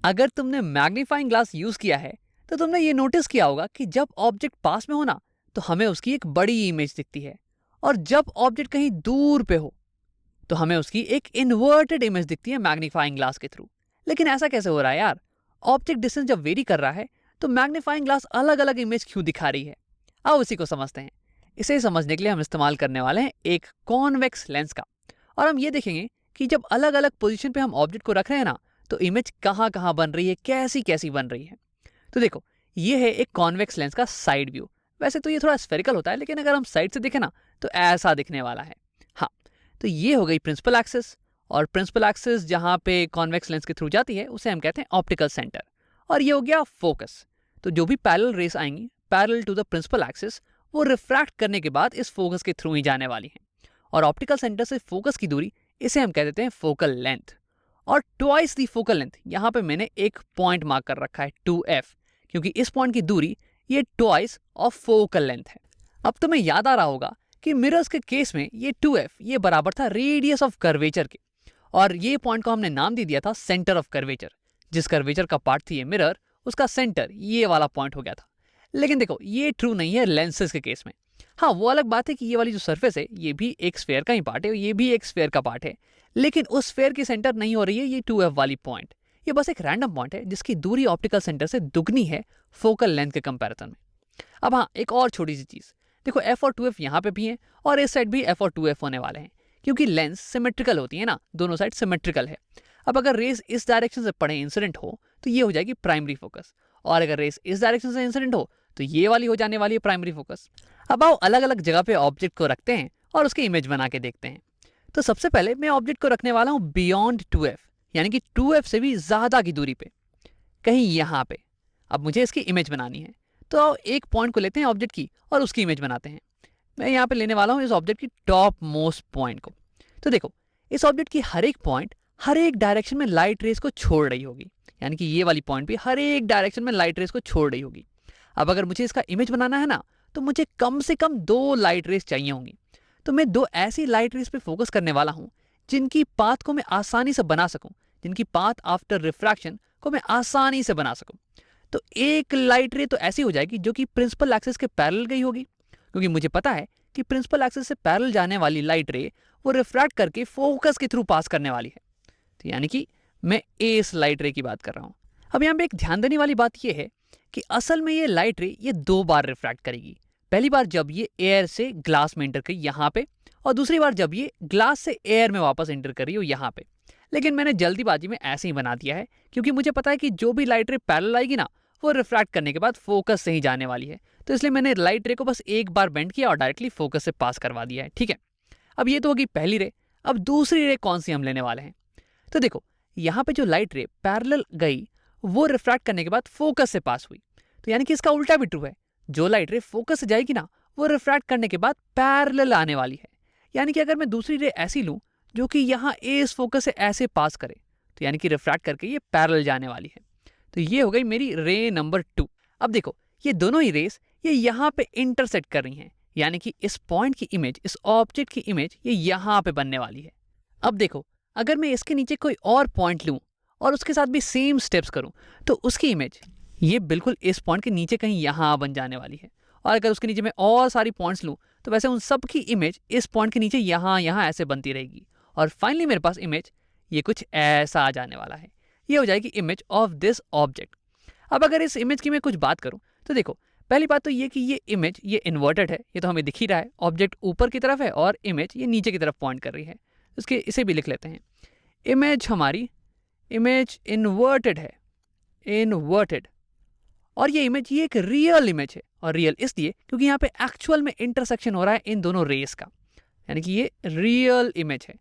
अगर तुमने magnifying glass use किया है तो तुमने ये नोटिस किया होगा कि जब ऑब्जेक्ट पास में हो ना तो हमें उसकी एक बड़ी इमेज दिखती है, और जब ऑब्जेक्ट कहीं दूर पे हो तो हमें उसकी एक इन्वर्टेड इमेज दिखती है मैग्नीफाइंग ग्लास के थ्रू। लेकिन ऐसा कैसे हो रहा है यार? ऑब्जेक्ट डिस्टेंस जब वेरी कर रहा है तो मैग्नीफाइंग ग्लास अलग अलग इमेज क्यों दिखा रही है? आओ इसी को समझते हैं। इसे समझने के लिए हम इस्तेमाल करने वाले हैं एक कॉन्वेक्स लेंस का, और हम ये देखेंगे कि जब अलग अलग पोजीशन पे हम ऑब्जेक्ट को रख रहे हैं ना तो इमेज कहाँ कहाँ बन रही है, कैसी कैसी बन रही है। तो देखो, ये है एक कॉन्वेक्स लेंस का साइड व्यू। वैसे तो ये थोड़ा स्फेरिकल होता है, लेकिन अगर हम साइड से देखें ना तो ऐसा दिखने वाला है। हाँ, तो ये हो गई प्रिंसिपल एक्सिस, और प्रिंसिपल एक्सिस जहाँ पे कॉन्वेक्स लेंस के थ्रू जाती है उसे हम कहते हैं ऑप्टिकल सेंटर। और ये हो गया फोकस। तो जो भी पैरेलल रेस आएंगी parallel to the principal axis, वो रिफ्रैक्ट करने के बाद इस फोकस के थ्रू ही जाने वाली हैं। और ऑप्टिकल सेंटर से फोकस की दूरी, इसे हम कह देते हैं फोकल लेंथ। और ट्वाइस दी फोकल लेंथ, यहाँ पे मैंने एक पॉइंट मार्क कर रखा है 2f, क्योंकि इस पॉइंट की दूरी ये ट्वाइस ऑफ फोकल लेंथ है। अब तुम्हें याद आ रहा होगा कि मिरर्स के केस में ये 2f ये बराबर था रेडियस ऑफ कर्वेचर के, और ये पॉइंट को हमने नाम दे दिया था सेंटर ऑफ कर्वेचर। जिस कर्वेचर का पार्ट थी ये मिरर, उसका सेंटर ये वाला पॉइंट हो गया था। लेकिन देखो, ये ट्रू नहीं है लेंसेज के केस में। हाँ, वो अलग बात है कि ये वाली जो सरफेस है ये भी एक स्फेयर का ही पार्ट है, ये भी एक स्फेयर का पार्ट है, लेकिन उस स्फेयर की सेंटर नहीं हो रही है ये 2f वाली पॉइंट। ये बस एक रैंडम पॉइंट है जिसकी दूरी ऑप्टिकल सेंटर से दुगनी है फोकल लेंथ के कंपैरिजन में। अब हाँ, एक और छोटी सी चीज, देखो f और 2f यहाँ पे भी हैं और इस साइड भी f और 2f होने वाले हैं, क्योंकि लेंस सिमेट्रिकल होती है ना, दोनों साइड सिमेट्रिकल है। अब अगर रेस इस डायरेक्शन से पड़े इंसिडेंट हो तो ये हो जाएगी प्राइमरी फोकस, और अगर रेस इस डायरेक्शन से इंसिडेंट हो तो ये वाली हो जाने वाली है प्राइमरी फोकस। अब आओ अलग अलग जगह पे ऑब्जेक्ट को रखते हैं और उसकी इमेज बना के देखते हैं। तो सबसे पहले मैं ऑब्जेक्ट को रखने वाला हूँ बियॉन्ड 2f, यानी कि 2f से भी ज्यादा की दूरी पे, कहीं यहाँ पे। अब मुझे इसकी इमेज बनानी है, तो एक पॉइंट को लेते हैं ऑब्जेक्ट की और उसकी इमेज बनाते हैं। मैं यहाँ पे लेने वाला हूँ इस ऑब्जेक्ट की टॉप मोस्ट पॉइंट को। तो देखो, इस ऑब्जेक्ट की हर एक पॉइंट हर एक डायरेक्शन में लाइट रेस को छोड़ रही होगी, यानी कि ये वाली पॉइंट भी हर एक डायरेक्शन में लाइट रेस को छोड़ रही होगी। अब अगर मुझे इसका इमेज बनाना है ना तो मुझे कम से कम 2 लाइट रेस चाहिए होंगी। तो मैं 2 ऐसी लाइट रेस पे फोकस करने वाला हूँ जिनकी पाथ को मैं आसानी से बना सकूं, जिनकी पाथ आफ्टर रिफ्रैक्शन को मैं आसानी से बना सकूं। तो एक लाइट रे तो ऐसी हो जाएगी जो कि प्रिंसिपल एक्सिस के पैरेलल गई होगी, क्योंकि मुझे पता है कि प्रिंसिपल एक्सिस से पैरेलल जाने वाली लाइट रे वो रिफ्रैक्ट करके फोकस के थ्रू पास करने वाली है। तो यानी कि मैं इस लाइट रे की बात कर रहा हूँ। अब यहाँ पे एक ध्यान देने वाली बात यह है कि असल में ये लाइट रे ये 2 बार रिफ्रैक्ट करेगी। पहली बार जब ये एयर से ग्लास में एंटर करी यहाँ पे, और दूसरी बार जब ये ग्लास से एयर में वापस एंटर करी हो यहाँ पे। लेकिन मैंने जल्दीबाजी में ऐसे ही बना दिया है, क्योंकि मुझे पता है कि जो भी लाइट रे पैरेलल आएगी ना वो रिफ्रैक्ट करने के बाद फोकस से ही जाने वाली है। तो इसलिए मैंने लाइट रे को बस एक बार बेंड किया और डायरेक्टली फोकस से पास करवा दिया है। ठीक है, अब ये तो होगी पहली रे। अब दूसरी रे कौन सी हम लेने वाले हैं? तो देखो, यहाँ पे जो लाइट रे पैरेलल गई वो रिफ्रैक्ट करने के बाद फोकस से पास हुई। तो यानी कि इसका उल्टा भी ट्रू है, जो लाइट रे फोकस से जाएगी ना वो रिफ्रैक्ट करने के बाद पैरेलल आने वाली है। यानी कि अगर मैं दूसरी रे ऐसी लूं जो कि यहाँ इस फोकस से ऐसे पास करे, तो यानी कि रिफ्रैक्ट करके ये पैरेलल जाने वाली है। तो ये हो गई मेरी रे नंबर 2। अब देखो, ये दोनों ही रेस ये यहाँ पे इंटरसेक्ट कर रही हैं, यानी कि इस पॉइंट की इमेज, इस ऑब्जेक्ट की इमेज ये यहाँ पे बनने वाली है। अब देखो, अगर मैं इसके नीचे कोई और पॉइंट लूं और उसके साथ भी सेम स्टेप्स करूं तो उसकी इमेज ये बिल्कुल इस पॉइंट के नीचे कहीं यहाँ बन जाने वाली है। और अगर उसके नीचे मैं और सारी पॉइंट्स लूं तो वैसे उन सब की इमेज इस पॉइंट के नीचे यहाँ यहाँ ऐसे बनती रहेगी, और फाइनली मेरे पास इमेज ये कुछ ऐसा आ जाने वाला है। ये हो जाएगी इमेज ऑफ दिस ऑब्जेक्ट। अब अगर इस इमेज की मैं कुछ बात करूं तो देखो, पहली बात तो ये कि ये इमेज ये इन्वर्टेड है, ये तो हमें दिख ही रहा है। ऑब्जेक्ट ऊपर की तरफ है और इमेज ये नीचे की तरफ पॉइंट कर रही है। इसके इसे भी लिख लेते हैं। इमेज हमारी इमेज इन्वर्टेड है, इन्वर्टेड। और ये इमेज ये एक रियल इमेज है, और रियल इसलिए क्योंकि यहाँ पे एक्चुअल में इंटरसेक्शन हो रहा है इन दोनों रेस का, यानी कि ये रियल इमेज है।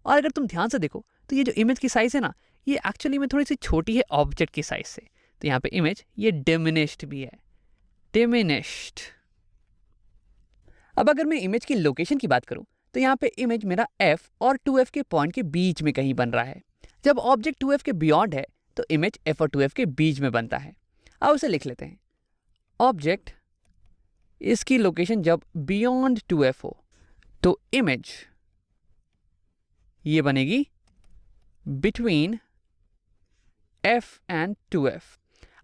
और अगर तुम ध्यान से देखो तो ये जो इमेज की साइज है ना ये एक्चुअली में थोड़ी सी छोटी है ऑब्जेक्ट की साइज से। तो यहाँ पे इमेज ये डिमिनिश्ड भी है, डिमिनिश्ड। अब अगर मैं इमेज की लोकेशन की बात करूं तो यहाँ पे इमेज मेरा f और 2f के पॉइंट के बीच में कहीं बन रहा है। जब ऑब्जेक्ट 2f के बियॉन्ड है तो इमेज f और 2f के बीच में बनता है। अब उसे लिख लेते हैं। ऑब्जेक्ट इसकी लोकेशन जब बियॉन्ड 2f हो तो इमेज ये बनेगी बिटवीन F एंड 2F।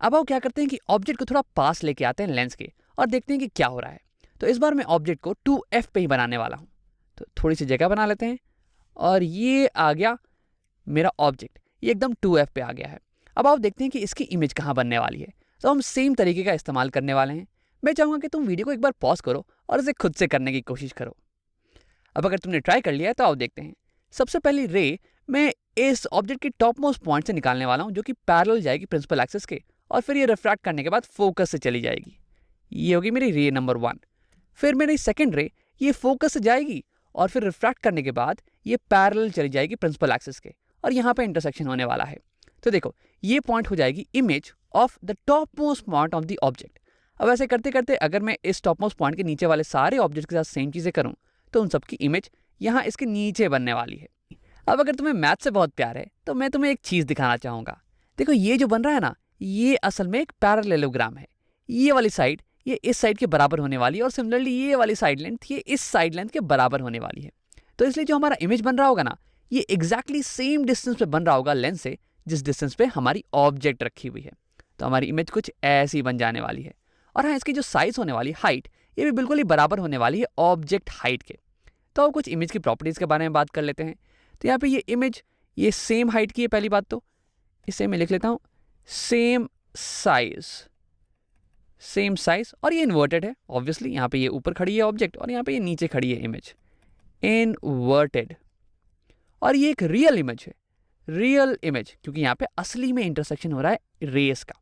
अब आओ क्या करते हैं कि ऑब्जेक्ट को थोड़ा पास लेके आते हैं लेंस के और देखते हैं कि क्या हो रहा है। तो इस बार मैं ऑब्जेक्ट को 2F पे ही बनाने वाला हूँ। तो थोड़ी सी जगह बना लेते हैं और ये आ गया मेरा ऑब्जेक्ट, ये एकदम 2F पे आ गया है। अब आप देखते हैं कि इसकी इमेज कहाँ बनने वाली है। तो हम सेम तरीके का इस्तेमाल करने वाले हैं। मैं चाहूँगा कि तुम वीडियो को एक बार पॉज करो और इसे खुद से करने की कोशिश करो। अब अगर तुमने ट्राई कर लिया है तो आओ देखते हैं। सबसे पहली रे मैं इस ऑब्जेक्ट के टॉप मोस्ट पॉइंट से निकालने वाला हूँ, जो कि पैरेलल जाएगी प्रिंसिपल एक्सिस के, और फिर ये रिफ्रैक्ट करने के बाद फोकस से चली जाएगी। ये होगी मेरी रे नंबर 1। फिर मेरी सेकेंड रे ये फोकस से जाएगी और फिर रिफ्रैक्ट करने के बाद ये पैरेलल चली जाएगी प्रिंसिपल एक्सिस के, और यहाँ पे इंटरसेक्शन होने वाला है। तो देखो ये पॉइंट हो जाएगी image of the top most point of the object. अब ऐसे करते करते अगर मैं इस टॉप मोस्ट पॉइंट के नीचे वाले सारे ऑब्जेक्ट के साथ सेम चीज़ें करूँ तो उन सबकी इमेज यहाँ इसके नीचे बनने वाली है। अब अगर तुम्हें मैथ से बहुत प्यार है तो मैं तुम्हें एक चीज़ दिखाना चाहूँगा। देखो ये जो बन रहा है ना, ये असल में एक पैरेललोग्राम है। ये वाली साइड ये इस साइड के बराबर होने वाली है, और सिमिलरली ये वाली साइड लेंथ ये इस साइड लेंथ के बराबर होने वाली है। तो इसलिए जो हमारा इमेज बन रहा होगा ना, ये एग्जैक्टली सेम डिस्टेंस पे बन रहा होगा लेंस से, जिस डिस्टेंस पे हमारी ऑब्जेक्ट रखी हुई है। तो हमारी इमेज कुछ ऐसी बन जाने वाली है। और हाँ, इसकी जो साइज होने वाली हाइट, ये भी बिल्कुल ही बराबर होने वाली है ऑब्जेक्ट हाइट के। तो अब कुछ इमेज की प्रॉपर्टीज़ के बारे में बात कर लेते हैं। तो यहाँ पे ये इमेज ये सेम हाइट की है। पहली बात तो इसे मैं लिख लेता हूँ सेम साइज, और ये इन्वर्टेड है ऑब्वियसली। यहाँ पे ये ऊपर खड़ी है ऑब्जेक्ट और यहाँ पे ये नीचे खड़ी है इमेज, इनवर्टेड। और ये एक रियल इमेज है, रियल इमेज, क्योंकि यहाँ पे असली में इंटरसेक्शन हो रहा है रेस का।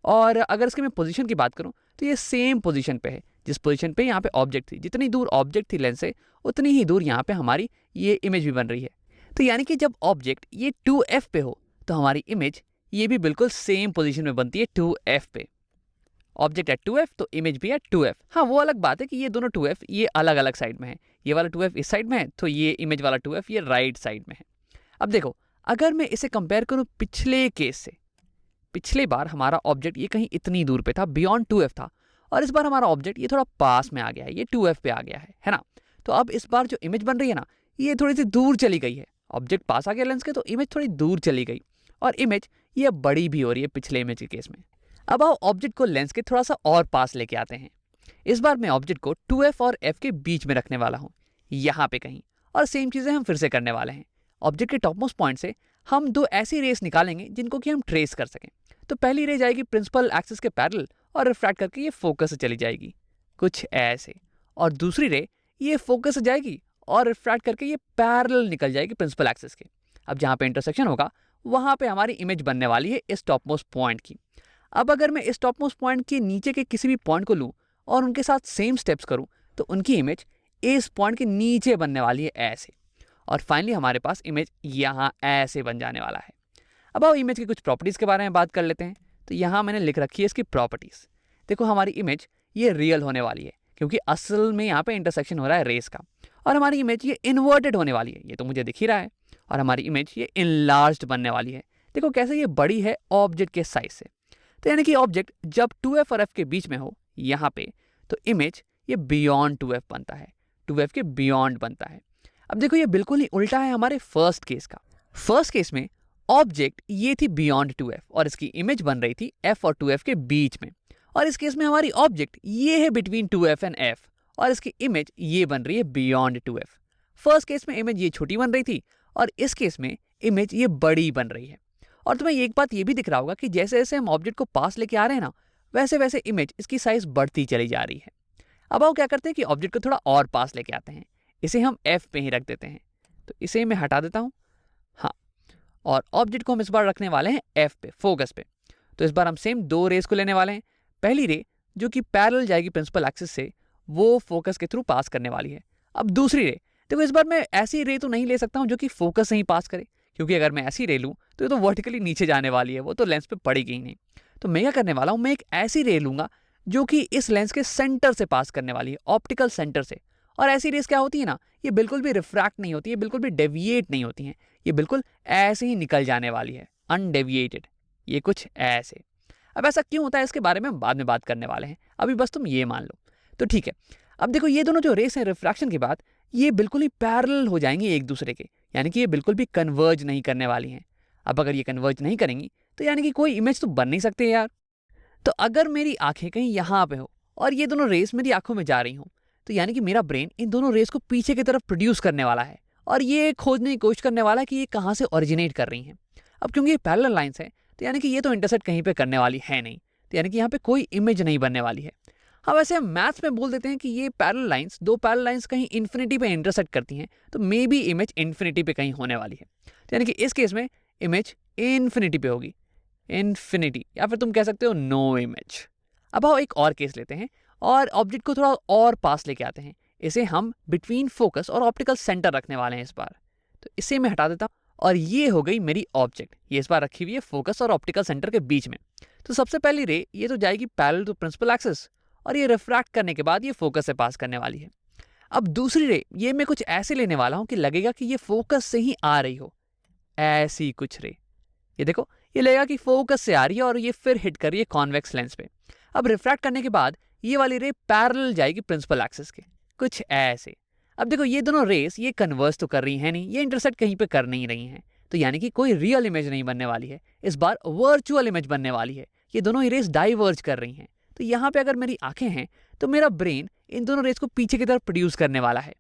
और अगर इसके मैं पोजीशन की बात करूँ तो ये सेम पोजीशन पे है जिस पोजीशन पे यहाँ पे ऑब्जेक्ट थी। जितनी दूर ऑब्जेक्ट थी लेंस से, उतनी ही दूर यहाँ पे हमारी ये इमेज भी बन रही है। तो यानी कि जब ऑब्जेक्ट ये 2F पे हो तो हमारी इमेज ये भी बिल्कुल सेम पोजीशन में बनती है 2F पे। ऑब्जेक्ट एट 2F तो इमेज भी एट 2F। हाँ, वो अलग बात है कि ये दोनों 2F ये अलग अलग साइड में है। ये वाला 2F इस साइड में है तो ये इमेज वाला 2F ये राइट साइड में है। अब देखो अगर मैं इसे कंपेयर करूँ पिछले केस से, पिछले बार हमारा ऑब्जेक्ट ये कहीं इतनी दूर पे था, बियॉन्ड 2F था, और इस बार हमारा ऑब्जेक्ट ये थोड़ा पास में आ गया है, ये 2F पे आ गया है ना। तो अब इस बार जो इमेज बन रही है ना, ये थोड़ी सी दूर चली गई है। ऑब्जेक्ट पास आ गया लेंस के तो इमेज थोड़ी दूर चली गई, और इमेज ये बड़ी भी हो रही है पिछले इमेज के केस में। अब आओ ऑब्जेक्ट को लेंस के थोड़ा सा और पास लेके आते हैं। इस बार मैं ऑब्जेक्ट को 2F और F के बीच में रखने वाला हूँ, यहाँ पे कहीं, और सेम चीज़ें हम फिर से करने वाले हैं। ऑब्जेक्ट के टॉप मोस्ट पॉइंट से हम दो ऐसी रेस निकालेंगे जिनको कि हम ट्रेस कर सकें। तो पहली रे जाएगी प्रिंसिपल एक्सिस के पैरेलल और रिफ्रैक्ट करके ये फोकस से चली जाएगी कुछ ऐसे, और दूसरी रे ये फोकस से जाएगी और रिफ्रैक्ट करके ये पैरेलल निकल जाएगी प्रिंसिपल एक्सिस के। अब जहाँ पे इंटरसेक्शन होगा वहाँ पे हमारी इमेज बनने वाली है इस टॉप मोस्ट पॉइंट की। अब अगर मैं इस टॉप मोस्ट पॉइंट के नीचे के किसी भी पॉइंट को लूँ और उनके साथ सेम स्टेप्स करूँ तो उनकी इमेज इस पॉइंट के नीचे बनने वाली है ऐसे, और फाइनली हमारे पास इमेज यहाँ ऐसे बन जाने वाला है। अब आओ इमेज की कुछ प्रॉपर्टीज़ के बारे में बात कर लेते हैं। तो यहाँ मैंने लिख रखी है इसकी प्रॉपर्टीज़। देखो हमारी इमेज ये रियल होने वाली है क्योंकि असल में यहाँ पे इंटरसेक्शन हो रहा है रेस का, और हमारी इमेज ये इन्वर्टेड होने वाली है, ये तो मुझे दिख ही रहा है, और हमारी इमेज ये इनलार्ज्ड बनने वाली है। देखो कैसे ये बड़ी है ऑब्जेक्ट के साइज से। तो यानी कि ऑब्जेक्ट जब 2F और F के बीच में हो यहाँ पे, तो इमेज ये बियॉन्ड 2F बनता है, 2F के बियॉन्ड बनता है। अब देखो ये बिल्कुल ही उल्टा है हमारे फर्स्ट केस का। फर्स्ट केस में ऑब्जेक्ट ये थी बियॉन्ड 2F और इसकी इमेज बन रही थी F और 2F के बीच में, और इस केस में हमारी ऑब्जेक्ट ये है बिटवीन 2F एंड F और इसकी इमेज ये बन रही है बियॉन्ड 2F। फर्स्ट केस में इमेज ये छोटी बन रही थी और इस केस में इमेज ये बड़ी बन रही है। और तुम्हें एक बात ये भी दिख रहा होगा कि जैसे जैसे हम ऑब्जेक्ट को पास लेके आ रहे हैं ना, वैसे वैसे इमेज इसकी साइज बढ़ती चली जा रही है। अब आओ क्या करते हैं कि ऑब्जेक्ट को थोड़ा और पास लेके आते हैं। इसे हम F पे ही रख देते हैं, तो इसे मैं हटा देता हूँ। हाँ, और ऑब्जेक्ट को हम इस बार रखने वाले हैं F पे, फोकस पे। तो इस बार हम सेम दो रेस को लेने वाले हैं। पहली रे जो कि पैरेलल जाएगी प्रिंसिपल एक्सिस से, वो फोकस के थ्रू पास करने वाली है। अब दूसरी रे, देखो इस बार मैं ऐसी रे तो नहीं ले सकता हूँ जो कि फोकस से ही पास करे, क्योंकि अगर मैं ऐसी रे लूँ तो ये तो वर्टिकली नीचे जाने वाली है, वो तो लेंस पे पड़ेगी ही नहीं। तो मैं क्या करने वाला हूँ, मैं एक ऐसी रे लूँगा जो कि इस लेंस के सेंटर से पास करने वाली है, ऑप्टिकल सेंटर से। और ऐसी रेस क्या होती है ना, ये बिल्कुल भी रिफ्रैक्ट नहीं होती है, बिल्कुल भी डेविएट नहीं होती हैं, ये बिल्कुल ऐसे ही निकल जाने वाली है, अनडेविएटेड, ये कुछ ऐसे। अब ऐसा क्यों होता है इसके बारे में हम बाद में बात करने वाले हैं, अभी बस तुम ये मान लो। तो ठीक है, अब देखो ये दोनों जो रेस हैं रिफ्रैक्शन के बाद ये बिल्कुल ही पैरेलल हो जाएंगी एक दूसरे के, यानी कि ये बिल्कुल भी कन्वर्ज नहीं करने वाली हैं। अब अगर ये कन्वर्ज नहीं करेंगी तो यानी कि कोई इमेज तो बन नहीं सकते यार। तो अगर मेरी आंखें कहीं यहाँ पे हो और ये दोनों रेस मेरी आंखों में जा रही हो, तो यानी कि मेरा ब्रेन इन दोनों रेस को पीछे की तरफ प्रोड्यूस करने वाला है और ये खोजने की कोशिश करने वाला है कि ये कहाँ से ओरिजिनेट कर रही हैं। अब क्योंकि ये पैरेलल लाइंस है, तो यानी कि ये तो इंटरसेक्ट कहीं पे करने वाली है नहीं, तो यानी कि यहाँ पे कोई इमेज नहीं बनने वाली है। हाँ, वैसे हम मैथ्स में बोल देते हैं कि ये पैरेलल लाइंस, दो पैरेलल लाइंस कहीं इन्फिनिटी पे इंटरसेक्ट करती हैं, तो मे बी इमेज इन्फिनिटी पे कहीं होने वाली है। तो यानी कि इस केस में इमेज इन्फिनिटी पे होगी, इन्फिनिटी, या फिर तुम कह सकते हो नो इमेज। अब आओ एक और केस लेते हैं और ऑब्जेक्ट को थोड़ा और पास लेके आते हैं। इसे हम बिटवीन फोकस और ऑप्टिकल सेंटर रखने वाले हैं इस बार। तो इसे मैं हटा देता हूँ और ये हो गई मेरी ऑब्जेक्ट। ये इस बार रखी हुई है फोकस और ऑप्टिकल सेंटर के बीच में। तो सबसे पहली रे ये तो जाएगी पैरेलल टू प्रिंसिपल एक्सिस और ये रिफ्रैक्ट करने के बाद ये फोकस से पास करने वाली है। अब दूसरी रे ये मैं कुछ ऐसे लेने वाला हूँ कि लगेगा कि ये फोकस से ही आ रही हो, ऐसी कुछ रे। ये देखो, ये लगेगा कि फोकस से आ रही है और ये फिर हिट कर रही है कॉन्वेक्स लेंस पे। अब रिफ्रैक्ट करने के बाद ये वाली रे पैरेलल जाएगी प्रिंसिपल एक्सिस के, कुछ ऐसे। अब देखो ये दोनों रेस ये कन्वर्स तो कर रही है नहीं, ये इंटरसेक्ट कहीं पे कर नहीं रही हैं, तो यानी कि कोई रियल इमेज नहीं बनने वाली है, इस बार वर्चुअल इमेज बनने वाली है। ये दोनों ही रेस डाइवर्ज कर रही हैं। तो यहाँ पे अगर मेरी आंखें हैं तो मेरा ब्रेन इन दोनों रेस को पीछे की तरफ प्रोड्यूस करने वाला है,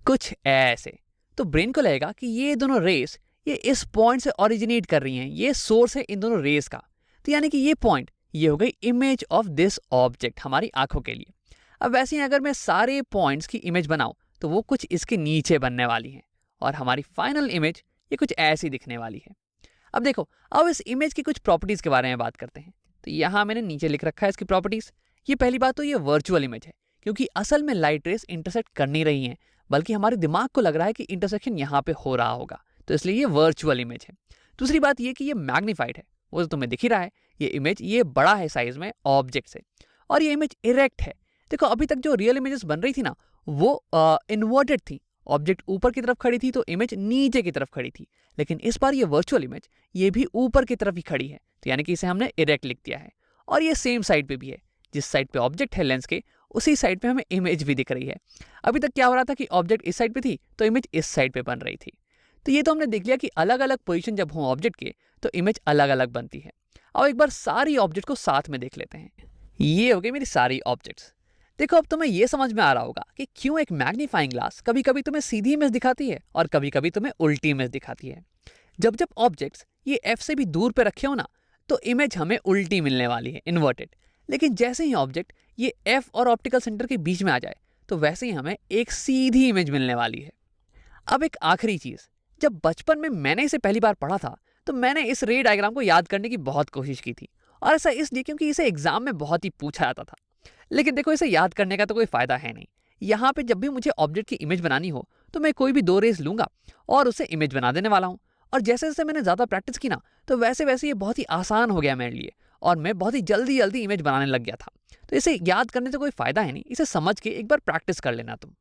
कुछ ऐसे। तो ब्रेन को लगेगा कि ये दोनों रेस ये इस पॉइंट से ओरिजिनेट कर रही हैं, ये सोर्स है इन दोनों रेस का। तो यानी कि ये पॉइंट ये हो गई इमेज ऑफ दिस ऑब्जेक्ट हमारी आंखों के लिए। अब वैसे ही अगर मैं सारे पॉइंट्स की इमेज बनाऊं तो वो कुछ इसके नीचे बनने वाली है और हमारी फाइनल इमेज ये कुछ ऐसी दिखने वाली है। अब देखो, अब इस इमेज की कुछ प्रॉपर्टीज के बारे में बात करते हैं। तो यहाँ मैंने नीचे लिख रखा है इसकी प्रॉपर्टीज। ये पहली बात तो ये वर्चुअल इमेज है, क्योंकि असल में लाइट रेस इंटरसेक्ट कर नहीं रही हैं, बल्कि हमारे दिमाग को लग रहा है कि इंटरसेक्शन यहाँ पे हो रहा होगा, तो इसलिए ये वर्चुअल इमेज है। दूसरी बात ये कि ये मैग्नीफाइड है, वो तो तुम्हें दिख ही रहा है, ये इमेज ये बड़ा है साइज में ऑब्जेक्ट से, और ये इमेज इरेक्ट है। देखो अभी तक जो रियल इमेजेस बन रही थी ना वो इन्वर्टेड थी, ऑब्जेक्ट ऊपर की तरफ खड़ी थी तो इमेज नीचे की तरफ खड़ी थी, लेकिन इस बार ये वर्चुअल इमेज ये भी ऊपर की तरफ ही खड़ी है, तो यानी कि इसे हमने इरेक्ट लिख दिया है। और ये सेम साइड पे भी है, जिस साइड पे ऑब्जेक्ट है लेंस के उसी साइड पे हमें इमेज भी दिख रही है। अभी तक क्या हो रहा था कि ऑब्जेक्ट इस साइड पे थी तो इमेज इस साइड पे बन रही थी। तो ये तो हमने देख लिया कि अलग अलग पोजीशन जब हो ऑब्जेक्ट के तो इमेज अलग अलग बनती है। अब एक बार सारी ऑब्जेक्ट को साथ में देख लेते हैं। ये हो गई मेरी सारी ऑब्जेक्ट्स। देखो अब तुम्हें ये समझ में आ रहा होगा कि क्यों एक मैग्नीफाइंग ग्लास कभी कभी तुम्हें सीधी इमेज दिखाती है और कभी कभी तुम्हें उल्टी इमेज दिखाती है। जब जब ऑब्जेक्ट्स ये एफ से भी दूर पे रखे हो ना तो इमेज हमें उल्टी मिलने वाली है, इन्वर्टेड। लेकिन जैसे ही ऑब्जेक्ट ये एफ और ऑप्टिकल सेंटर के बीच में आ जाए तो वैसे ही हमें एक सीधी इमेज मिलने वाली है। अब एक आखिरी चीज, जब बचपन में मैंने इसे पहली बार पढ़ा था तो मैंने इस रे डायग्राम को याद करने की बहुत कोशिश की थी, और ऐसा इसलिए क्योंकि इसे एग्जाम में बहुत ही पूछा जाता था। लेकिन देखो इसे याद करने का तो कोई फायदा है नहीं। यहाँ पे जब भी मुझे ऑब्जेक्ट की इमेज बनानी हो तो मैं कोई भी दो रेस लूंगा और उसे इमेज बना देने वाला हूँ। और जैसे जैसे मैंने ज़्यादा प्रैक्टिस की ना तो वैसे वैसे ये बहुत ही आसान हो गया मेरे लिए और मैं बहुत ही जल्दी जल्दी इमेज बनाने लग गया था। तो इसे याद करने से कोई फायदा है नहीं, इसे समझ के एक बार प्रैक्टिस कर लेना तुम।